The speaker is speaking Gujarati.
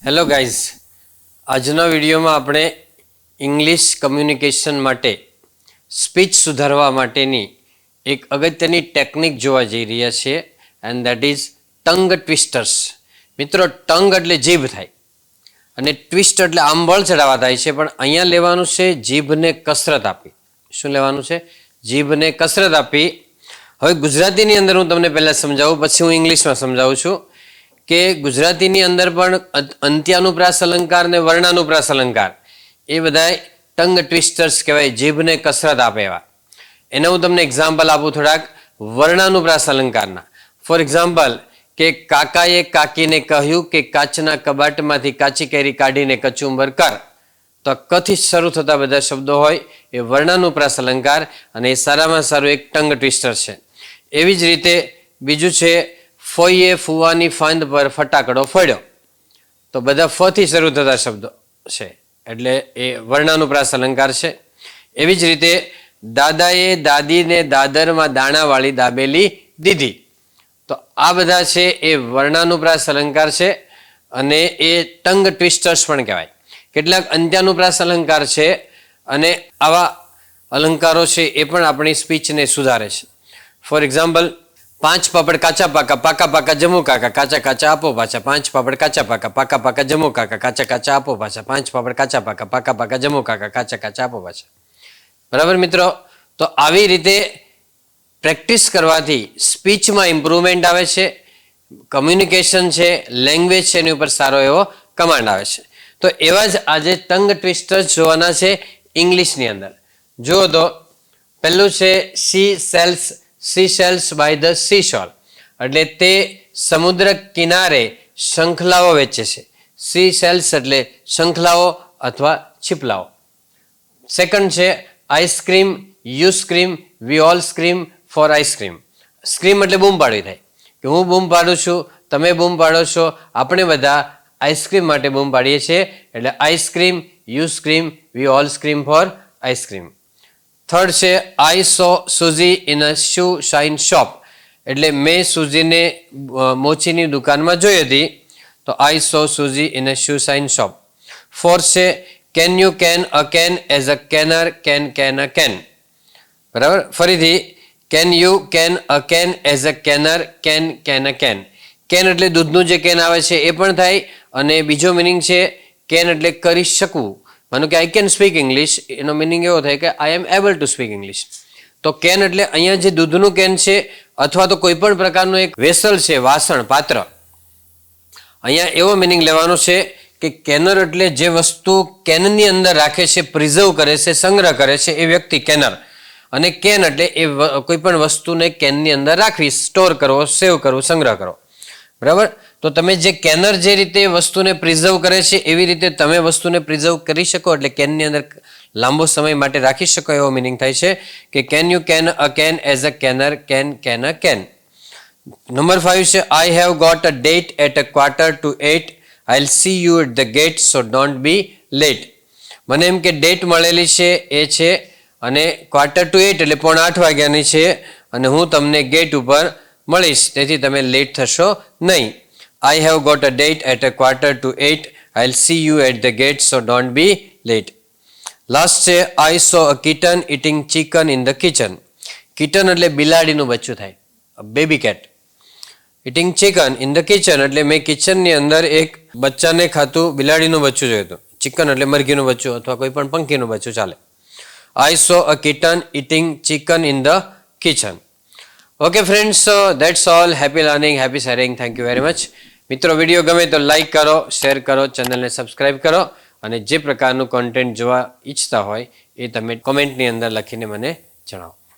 હેલો ગાઈઝ, આજના વિડીયોમાં આપણે ઇંગ્લિશ કમ્યુનિકેશન માટે સ્પીચ સુધારવા માટેની એક અગત્યની ટેકનિક જોવા જઈ રહ્યા છીએ એન્ડ દેટ ઇઝ ટંગ ટ્વિસ્ટર્સ. મિત્રો, ટંગ એટલે જીભ થાય અને ટ્વિસ્ટ એટલે આમ બળ ચડાવવા થાય છે, પણ અહીંયા લેવાનું છે જીભને કસરત આપી. શું લેવાનું છે? જીભને કસરત આપી. હવે ગુજરાતીની અંદર હું તમને પહેલાં સમજાવું, પછી હું ઇંગ્લિશમાં સમજાવું છું કે ગુજરાતીની અંદર પણ અંત્યાનુપ્રાસ અલંકાર ને વર્ણાનુપ્રાસ અલંકાર એ બધા ટંગ ટ્વિસ્ટર્સ કહેવાય, જીભને કસરત આપે એવા. એને હું તમને એક્ઝામ્પલ આપું થોડાક વર્ણાનુપ્રાસ અલંકારના. ફોર એક્ઝામ્પલ કે કાકાએ કાકીને કહ્યું કે કાચના કબાટમાંથી કાચી કેરી કાઢીને કચુંબર કર. તો કથી શરૂ થતા બધા શબ્દો હોય એ વર્ણાનુપ્રાસ અલંકાર, અને એ સારામાં સારું એક ટંગ ટ્વિસ્ટર છે. એવી જ રીતે બીજું છે ફોઈએ ફુવાની ફાંદ પર ફટાકડો ફોડ્યો. તો બધા ફથી શરૂ થતા શબ્દો છે એટલે એ વર્ણાનુપ્રાસ અલંકાર છે. એવી જ રીતે દાદાએ દાદીને દાદરમાં દાણાવાળી દાબેલી દીધી. તો આ બધા છે એ વર્ણાનુપ્રાસ અલંકાર છે અને એ ટંગ ટ્વિસ્ટર્સ પણ કહેવાય. કેટલાક અંત્યાનુપ્રાસ અલંકાર છે અને આવા અલંકારો છે એ પણ આપણી સ્પીચને સુધારે છે. ફોર એક્ઝામ્પલ, 5 પાપડ કાચા પાકા, પાકા પાકા જમો કાકા, કાચા કાચા આપો પાછા. 5 પાપડ કાચા પાકા, પાકા પાકા જમો કાકા, કાચા કાચા આપો પાછા. 5 પાપડ કાચા પાકા, પાકા પાકા જમો કાકા, કાચા કાચા આપો પાછા. બરાબર મિત્રો? તો આવી રીતે પ્રેક્ટિસ કરવાથી સ્પીચમાં ઇમ્પ્રુવમેન્ટ આવે છે, કમ્યુનિકેશન છે, લેંગ્વેજ છે એની ઉપર સારો એવો કમાન્ડ આવે છે. તો એવા જ આજે ટંગ ટ્વિસ્ટર્સ જોવાના છે ઇંગ્લિશની અંદર. જુઓ તો પહેલું છે sea sells by the sea shore, એટલે તે સમુદ્ર કિનારે શંખલાઓ વેચે છે. સી સેલ્સ એટલે શંખલાઓ અથવા છીપલાઓ. સેકન્ડ છે ice cream, you scream, we all scream for ice cream. Scream એટલે બૂમ પાડવી થાય, કે હું બૂમ પાડું છું, તમે બૂમ પાડો છો, આપણે બધા આઈસ્ક્રીમ માટે બૂમ પાડીએ છીએ. એટલે ice cream, you scream, we all scream for ice cream. Third છે I saw Suzy in a shoe shine shop, એટલે મેં સુઝીને મોચીની દુકાનમાં જોઈ હતી. તો I saw Suzy in a shoe shine shop. Fourth છે can you can a can as a canner can a can. બરાબર? ફરીથી can you can a can as a canner can a can. Can એટલે દૂધનું જે કેન આવે છે એ પણ થાય, અને બીજો મિનિંગ છે કેન એટલે કરી શકવું. માનો કે આઈ કેન સ્પીક ઇંગ્લિશ, એનો મિનિંગ એવો થાય કે આઈ એમ એબલ ટુ સ્પીક ઇંગ્લિશ. તો કેન એટલે અહીંયા જે દૂધનું કેન છે અથવા તો કોઈ પણ પ્રકારનું એક વેસલ છે, વાસણ, પાત્ર. અહીંયા એવો મિનિંગ લેવાનો છે કે કેનર એટલે જે વસ્તુ કેનની અંદર રાખે છે, પ્રિઝર્વ કરે છે, સંગ્રહ કરે છે, એ વ્યક્તિ કેનર. અને કેન એટલે એ કોઈ પણ વસ્તુને કેનની અંદર રાખવી, સ્ટોર કરવો, સેવ કરવું, સંગ્રહ કરવો. બરાબર? તો તમે જે કેનર જે રીતે વસ્તુને પ્રિઝર્વ કરે છે એવી રીતે તમે વસ્તુને પ્રિઝર્વ કરી શકો, એટલે કેનની અંદર લાંબો સમય માટે રાખી શકો, એવો મિનિંગ થાય છે કે can you can a can as a canner can a can. Number 5 છે I have got a date at a 7:45. I'll see you at the gate so don't be late. મને એમ કે ડેટ મળેલી છે એ છે અને 7:45 એટલે 7:45 વાગ્યાની છે, અને હું તમને ગેટ ઉપર મળીશ, તેથી તમે લેટ થશો નહીં. I have got a date at a 7:45. I'll see you at the gate so don't be late. Last છે I saw a kitten eating chicken in the kitchen. Kitten એટલે બિલાડીનું બચ્ચું થાય, baby cat. Eating chicken in the kitchen એટલે મેં કિચનની અંદર એક બચ્ચાને ખાતું બિલાડીનું બચ્ચું જોયું હતું. ચિકન એટલે મરઘીનું બચ્ચું અથવા કોઈ પણ પંખીનું બચ્ચું ચાલે. I saw a kitten eating chicken in the kitchen. Okay friends, so that's all. Happy learning, happy sharing. Thank you very much. મિત્રો, વિડીયો ગમે તો લાઈક કરો, શેર કરો, ચેનલને સબસ્ક્રાઈબ કરો, અને જે પ્રકારનું કોન્ટેન્ટ જોવા ઈચ્છતા હોય એ તમે કોમેન્ટની અંદર લખીને મને જણાવો.